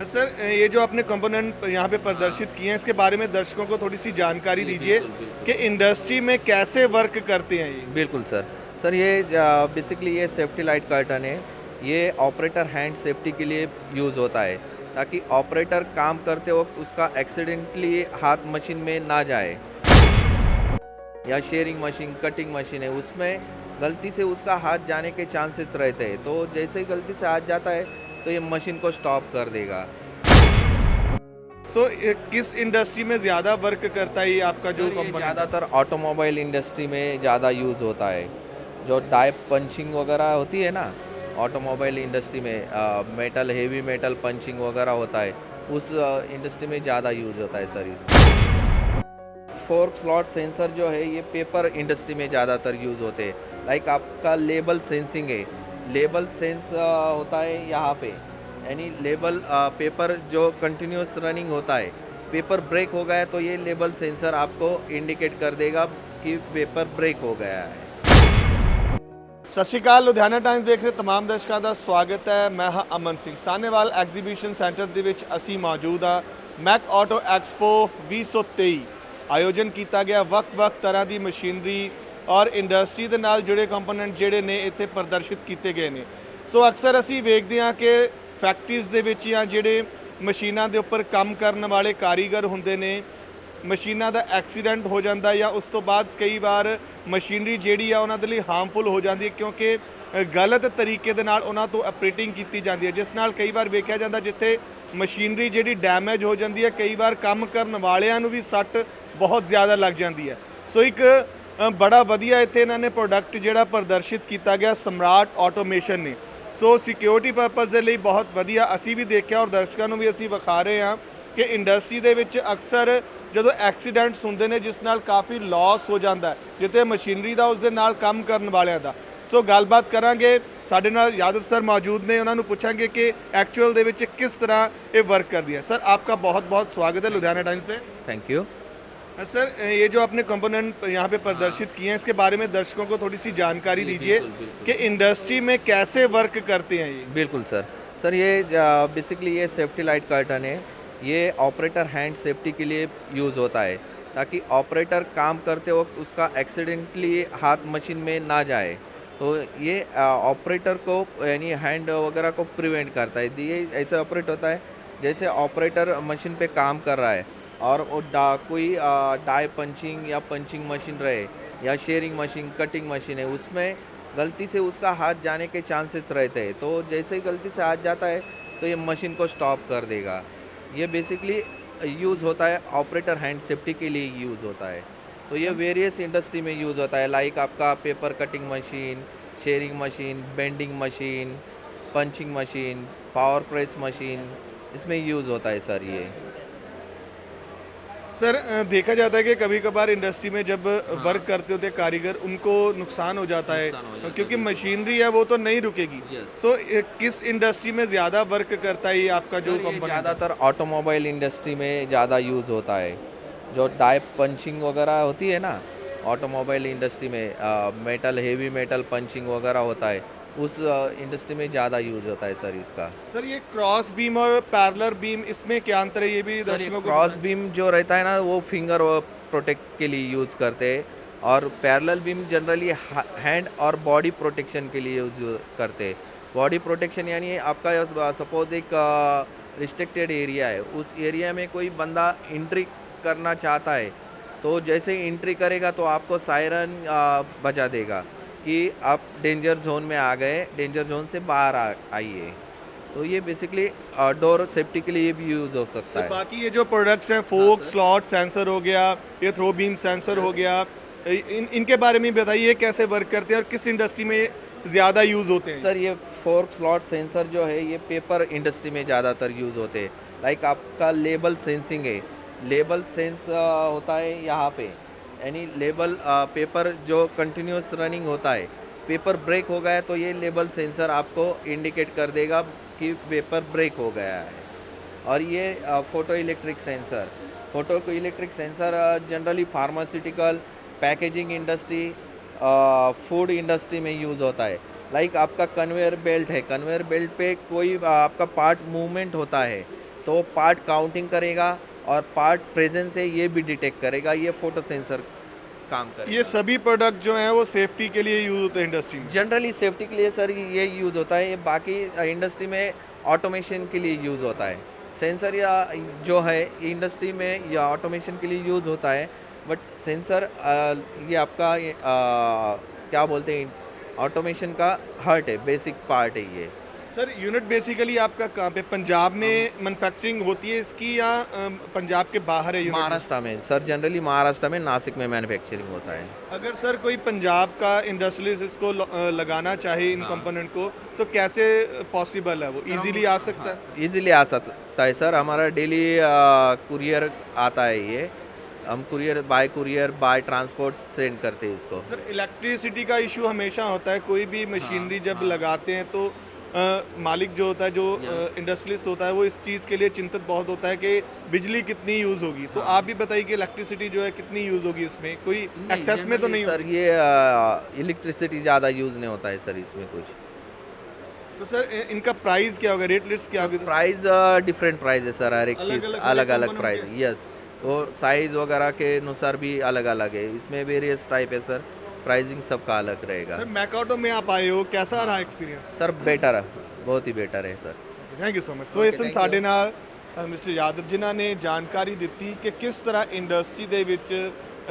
Sir ये जो आपने कंपोनेंट यहाँ पे प्रदर्शित किए हैं इसके बारे में दर्शकों को थोड़ी सी जानकारी जी, दीजिए बिल्कुल, बिल्कुल। कि इंडस्ट्री में कैसे वर्क करते हैं ये। बिल्कुल सर। सर ये बेसिकली ये सेफ्टी लाइट कर्टन है। ये ऑपरेटर हैंड सेफ्टी के लिए यूज़ होता है, ताकि ऑपरेटर काम करते वक़्त उसका एक्सीडेंटली हाथ मशीन में ना जाए, या शेयरिंग मशीन, कटिंग मशीन है, उसमें गलती से उसका हाथ जाने के चांसेस रहते हैं। तो जैसे ही गलती से हाथ जाता है, तो ये मशीन को स्टॉप कर देगा। सो किस इंडस्ट्री में ज़्यादा वर्क करता है ये आपका जो सर ये कंपोनेंट है। ज़्यादातर ऑटोमोबाइल इंडस्ट्री में ज़्यादा यूज़ होता है। जो डाई पंचिंग वगैरह होती है ना, ऑटोमोबाइल इंडस्ट्री में मेटल, हेवी मेटल पंचिंग वगैरह होता है, उस इंडस्ट्री में ज़्यादा यूज़ होता है सर इसका। फोर्क स्लॉट सेंसर जो है ये पेपर इंडस्ट्री में ज़्यादातर यूज़ होते हैं। लाइक आपका लेबल सेंसिंग है, लेबल सेंस होता है यहाँ पे, यानी लेबल पेपर जो कंटिन्यूस रनिंग होता है, पेपर ब्रेक हो गया है तो ये लेबल सेंसर आपको इंडिकेट कर देगा कि पेपर ब्रेक हो गया है। ਸਤਿ ਸ਼੍ਰੀ ਅਕਾਲ ਲੁਧਿਆਣਾ ਟਾਈਮਸ ਦੇਖ ਰਹੇ ਤਮਾਮ ਦਰਸ਼ਕਾਂ ਦਾ ਸਵਾਗਤ ਹੈ। ਮੈਂ ਹਾਂ ਅਮਨ ਸਿੰਘ। ਸਾਹਨੇਵਾਲ ਐਗਜ਼ੀਬਿਸ਼ਨ ਸੈਂਟਰ ਦੇ ਵਿੱਚ ਅਸੀਂ ਮੌਜੂਦ ਹਾਂ। ਮੈਕ ਆਟੋ ਐਕਸਪੋ 2023 ਆਯੋਜਨ ਕੀਤਾ ਗਿਆ। ਵੱਖ-ਵੱਖ ਤਰ੍ਹਾਂ ਦੀ ਮਸ਼ੀਨਰੀ ਔਰ ਇੰਡਸਟਰੀ ਦੇ ਨਾਲ ਜੁੜੇ ਕੰਪੋਨੈਂਟ ਜਿਹੜੇ ਨੇ ਇੱਥੇ ਪ੍ਰਦਰਸ਼ਿਤ ਕੀਤੇ ਗਏ ਨੇ। ਸੋ ਅਕਸਰ ਅਸੀਂ ਵੇਖਦੇ ਹਾਂ ਕਿ ਫੈਕਟਰੀਜ਼ ਦੇ ਵਿੱਚ ਜਾਂ ਜਿਹੜੇ ਮਸ਼ੀਨਾਂ ਦੇ ਉੱਪਰ ਕੰਮ ਕਰਨ ਵਾਲੇ ਕਾਰੀਗਰ ਹੁੰਦੇ ਨੇ, ਮਸ਼ੀਨਾਂ ਦਾ ਐਕਸੀਡੈਂਟ ਹੋ ਜਾਂਦਾ ਜਾਂ ਉਸ ਤੋਂ ਬਾਅਦ ਕਈ ਵਾਰ ਮਸ਼ੀਨਰੀ ਜਿਹੜੀ ਆ ਉਹਨਾਂ ਦੇ ਲਈ ਹਾਰਮਫੁਲ ਹੋ ਜਾਂਦੀ ਹੈ, ਕਿਉਂਕਿ ਗਲਤ ਤਰੀਕੇ ਦੇ ਨਾਲ ਉਹਨਾਂ ਤੋਂ ਆਪਰੇਟਿੰਗ ਕੀਤੀ ਜਾਂਦੀ ਹੈ, ਜਿਸ ਨਾਲ ਕਈ ਵਾਰ ਵੇਖਿਆ ਜਾਂਦਾ ਜਿੱਥੇ ਮਸ਼ੀਨਰੀ ਜਿਹੜੀ ਡੈਮੇਜ ਹੋ ਜਾਂਦੀ ਹੈ, ਕਈ ਵਾਰ ਕੰਮ ਕਰਨ ਵਾਲਿਆਂ ਨੂੰ ਵੀ ਸੱਟ ਬਹੁਤ ਜ਼ਿਆਦਾ ਲੱਗ ਜਾਂਦੀ ਹੈ। ਸੋ ਇੱਕ ਬੜਾ ਵਧੀਆ ਇੱਥੇ ਇਹਨਾਂ ਨੇ ਪ੍ਰੋਡਕਟ ਜਿਹੜਾ ਪ੍ਰਦਰਸ਼ਿਤ ਕੀਤਾ ਗਿਆ ਸਮਰਾਟ ਆਟੋਮੇਸ਼ਨ ਨੇ। ਸੋ ਸਿਕਿਉਰਿਟੀ ਪਰਪਸ ਦੇ ਲਈ ਬਹੁਤ ਵਧੀਆ ਅਸੀਂ ਵੀ ਦੇਖਿਆ ਔਰ ਦਰਸ਼ਕਾਂ ਨੂੰ ਵੀ ਅਸੀਂ ਵਿਖਾ ਰਹੇ ਹਾਂ ਕਿ ਇੰਡਸਟਰੀ ਦੇ ਵਿੱਚ ਅਕਸਰ ਜਦੋਂ ਐਕਸੀਡੈਂਟਸ ਹੁੰਦੇ ਨੇ ਜਿਸ ਨਾਲ ਕਾਫੀ ਲਾਸ ਹੋ ਜਾਂਦਾ ਜਿੱਥੇ ਮਸ਼ੀਨਰੀ ਦਾ ਉਸ ਦੇ ਨਾਲ ਕੰਮ ਕਰਨ ਵਾਲਿਆਂ ਦਾ। ਸੋ ਗੱਲਬਾਤ ਕਰਾਂਗੇ, ਸਾਡੇ ਨਾਲ ਯਾਦਵ ਸਰ ਮੌਜੂਦ ਨੇ, ਉਹਨਾਂ ਨੂੰ ਪੁੱਛਾਂਗੇ ਕਿ ਐਕਚੁਅਲ ਦੇ ਵਿੱਚ ਕਿਸ ਤਰ੍ਹਾਂ ਇਹ ਵਰਕ ਕਰਦੀ है। सर आपका बहुत बहुत स्वागत है लुधियाना टाइम्स पे। Thank you. सर ये जो आपने कंपोनेंट यहाँ पे प्रदर्शित किए हैं इसके बारे में दर्शकों को थोड़ी सी जानकारी जी, दीजिए बिल्कुल, बिल्कुल। कि इंडस्ट्री में कैसे वर्क करते हैं ये। बिल्कुल सर। सर ये बेसिकली ये सेफ्टी लाइट कर्टन है। ये ऑपरेटर हैंड सेफ्टी के लिए यूज़ होता है, ताकि ऑपरेटर काम करते वक्त उसका एक्सीडेंटली हाथ मशीन में ना जाए। तो ये ऑपरेटर को यानी हैंड वगैरह को प्रिवेंट करता है। ये ऐसे ऑपरेट होता है जैसे ऑपरेटर मशीन पे काम कर रहा है और वो कोई डाई पंचिंग या पंचिंग मशीन रहे, या शेयरिंग मशीन, कटिंग मशीन है, उसमें गलती से उसका हाथ जाने के चांसेस रहते हैं। तो जैसे ही गलती से हाथ जाता है, तो ये मशीन को स्टॉप कर देगा। ये बेसिकली यूज़ होता है ऑपरेटर हैंड सेफ्टी के लिए यूज़ होता है। तो ये वेरियस इंडस्ट्री में यूज़ होता है, लाइक आपका paper cutting machine, sharing machine, bending machine, punching machine, power press machine, इसमें यूज़ होता है सर ये। सर देखा जाता है कि कभी कभार इंडस्ट्री में जब वर्क करते होते कारीगर उनको नुकसान हो जाता है नुकसान हो जाता है, क्योंकि बिल्कुल। मशीनरी है वो तो नहीं रुकेगी। Yes। सो किस इंडस्ट्री में ज़्यादा वर्क करता है ये आपका जो सर ये कंपनी। ज़्यादातर ऑटोमोबाइल इंडस्ट्री में ज़्यादा यूज़ होता है। जो डाई पंचिंग वगैरह होती है ना, ऑटोमोबाइल इंडस्ट्री में मेटल, हेवी मेटल पंचिंग वगैरह होता है, उस इंडस्ट्री में ज़्यादा यूज़ होता है सर इसका। सर ये क्रॉस बीम और पैरेलल बीम इसमें क्या अंतर है ये भी सर ये दर्शकों को क्रॉस बीम जो रहता है ना, वो फिंगर प्रोटेक्ट के लिए यूज़ करते हैं, और पैरेलल बीम जनरली हैंड और बॉडी प्रोटेक्शन के लिए यूज़ करते हैं। बॉडी प्रोटेक्शन यानी आपका सपोज एक रिस्ट्रिक्टेड एरिया है, उस एरिया में कोई बंदा एंट्री करना चाहता है, तो जैसे एंट्री करेगा तो आपको सायरन बजा देगा कि आप डेंजर जोन में आ गए, डेंजर जोन से बाहर आइए। तो ये बेसिकली डोर सेफ्टी के लिए भी यूज़ हो सकता तो है। बाकी ये जो प्रोडक्ट्स हैं फोक सर। स्लॉट सेंसर हो गया, ये थ्रो बीम सेंसर हो गया, इनके बारे में बताइए कैसे वर्क करते हैं और किस इंडस्ट्री में ज़्यादा यूज़ होते हैं। सर ये फोर्क स्लॉट सेंसर जो है ये पेपर इंडस्ट्री में ज़्यादातर यूज़ होते हैं। लाइक आपका लेबल सेंसिंग है, लेबल सेंस होता है यहाँ पे, यानी लेबल पेपर जो कंटिन्यूस रनिंग होता है, पेपर ब्रेक हो गया है तो ये लेबल सेंसर आपको इंडिकेट कर देगा कि पेपर ब्रेक हो गया है। और ये photo electric sensor, photo electric sensor generally pharmaceutical, packaging industry, food industry में यूज़ होता है। लाइक आपका कन्वेयर बेल्ट है, कन्वेयर बेल्ट पे कोई आपका पार्ट मूवमेंट होता है, तो पार्ट काउंटिंग करेगा और पार्ट प्रेजेंस है ये भी डिटेक्ट करेगा, ये फोटो सेंसर काम करेगा। ये सभी प्रोडक्ट जो हैं वो सेफ्टी के लिए यूज होते हैं इंडस्ट्री में। जनरली सेफ्टी के लिए सर ये यूज़ होता है, बाकी इंडस्ट्री में ऑटोमेशन के लिए यूज़ होता है। सेंसर या जो है इंडस्ट्री में या ऑटोमेशन के लिए यूज़ होता है, बट सेंसर ये आपका क्या बोलते हैं, ऑटोमेशन का हार्ट है, बेसिक पार्ट है ये। सर यूनिट बेसिकली आपका कहाँ पे, पंजाब में मैन्युफैक्चरिंग होती है इसकी या पंजाब के बाहर है यूनिट? महाराष्ट्र में सर, जनरली महाराष्ट्र में नासिक में मैन्युफैक्चरिंग होता है। अगर सर कोई पंजाब का इंडस्ट्रियलिस्ट इसको लगाना चाहे इन कंपोनेंट को, तो कैसे पॉसिबल है, वो इजीली आ सकता है? इजीली आ सकता है सर, हमारा डेली कुरियर आता है ये, हम कुरियर बाय ट्रांसपोर्ट सेंड करते हैं इसको। सर इलेक्ट्रिसिटी का इशू हमेशा होता है, कोई भी मशीनरी जब लगाते हैं तो मालिक जो होता है, जो इंडस्ट्रियलिस्ट होता है, वो इस चीज़ के लिए चिंतित बहुत होता है कि बिजली कितनी यूज़ होगी। तो आप भी बताइए कि इलेक्ट्रिसिटी जो है कितनी यूज़ होगी इसमें, कोई एक्सेस में तो नहीं सर ये इलेक्ट्रिसिटी ज़्यादा यूज़ नहीं होता है सर इसमें कुछ। तो सर इनका प्राइस क्या होगा, रेट लिस्ट क्या होगी? प्राइस डिफरेंट प्राइस है सर, हर एक चीज़ अलग अलग प्राइस है। यस, वो साइज़ वगैरह के अनुसार भी अलग अलग है, इसमें वेरियस टाइप है सर, प्राइसिंग सबका अलग रहेगा। सर मैकऑटो में आप आए हो, कैसा रहा एक्सपीरियंस? सर बेटर है, बहुत ही बेटर है sir. Thank you so much. So ਇਸ ਦਿਨ ਸਾਡੇ ਨਾਲ ਮਿਸਟਰ ਯਾਦਵ ਜਿਨ੍ਹਾਂ ਨੇ ਜਾਣਕਾਰੀ ਦਿੱਤੀ ਕਿ ਕਿਸ ਤਰ੍ਹਾਂ ਇੰਡਸਟਰੀ ਦੇ ਵਿੱਚ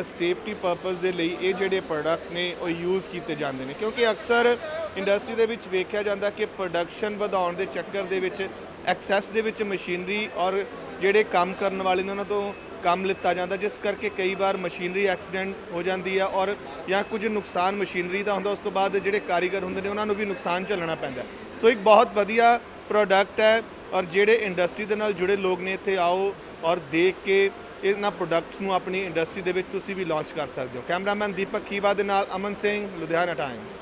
ਸੇਫਟੀ ਪਰਪਸ ਦੇ ਲਈ ਇਹ ਜਿਹੜੇ ਪ੍ਰੋਡਕਟ ਨੇ ਉਹ ਯੂਜ਼ ਕੀਤੇ ਜਾਂਦੇ ਨੇ, ਕਿਉਂਕਿ ਅਕਸਰ ਇੰਡਸਟਰੀ ਦੇ ਵਿੱਚ ਵੇਖਿਆ ਜਾਂਦਾ ਕਿ ਪ੍ਰੋਡਕਸ਼ਨ ਵਧਾਉਣ ਦੇ ਚੱਕਰ ਦੇ ਵਿੱਚ ਐਕਸੈਸ ਦੇ ਵਿੱਚ ਮਸ਼ੀਨਰੀ ਔਰ ਜਿਹੜੇ ਕੰਮ ਕਰਨ ਵਾਲੇ ਨੇ ਉਹਨਾਂ ਤੋਂ ਕੰਮ ਲਿੱਤਾ ਜਾਂਦਾ, ਜਿਸ ਕਰਕੇ ਕਈ ਵਾਰ ਮਸ਼ੀਨਰੀ ਐਕਸੀਡੈਂਟ ਹੋ ਜਾਂਦੀ ਆ ਔਰ ਜਾਂ ਕੁਝ ਨੁਕਸਾਨ ਮਸ਼ੀਨਰੀ ਦਾ ਹੁੰਦਾ, ਉਸ ਤੋਂ ਬਾਅਦ ਜਿਹੜੇ ਕਾਰੀਗਰ ਹੁੰਦੇ ਨੇ ਉਹਨਾਂ ਨੂੰ ਵੀ ਨੁਕਸਾਨ ਝੱਲਣਾ ਪੈਂਦਾ। ਸੋ ਇੱਕ ਬਹੁਤ ਵਧੀਆ ਪ੍ਰੋਡਕਟ ਹੈ ਔਰ ਜਿਹੜੇ ਇੰਡਸਟਰੀ ਦੇ ਨਾਲ ਜੁੜੇ ਲੋਕ ਨੇ ਇੱਥੇ ਆਓ ਔਰ ਦੇਖ ਕੇ ਇਹਨਾਂ ਪ੍ਰੋਡਕਟਸ ਨੂੰ ਆਪਣੀ ਇੰਡਸਟਰੀ ਦੇ ਵਿੱਚ ਤੁਸੀਂ ਵੀ ਲਾਂਚ ਕਰ ਸਕਦੇ ਹੋ। ਕੈਮਰਾਮੈਨ ਦੀਪਕ ਖੀਵਾ ਦੇ ਨਾਲ ਅਮਨ ਸਿੰਘ, ਲੁਧਿਆਣਾ ਟਾਈਮਸ।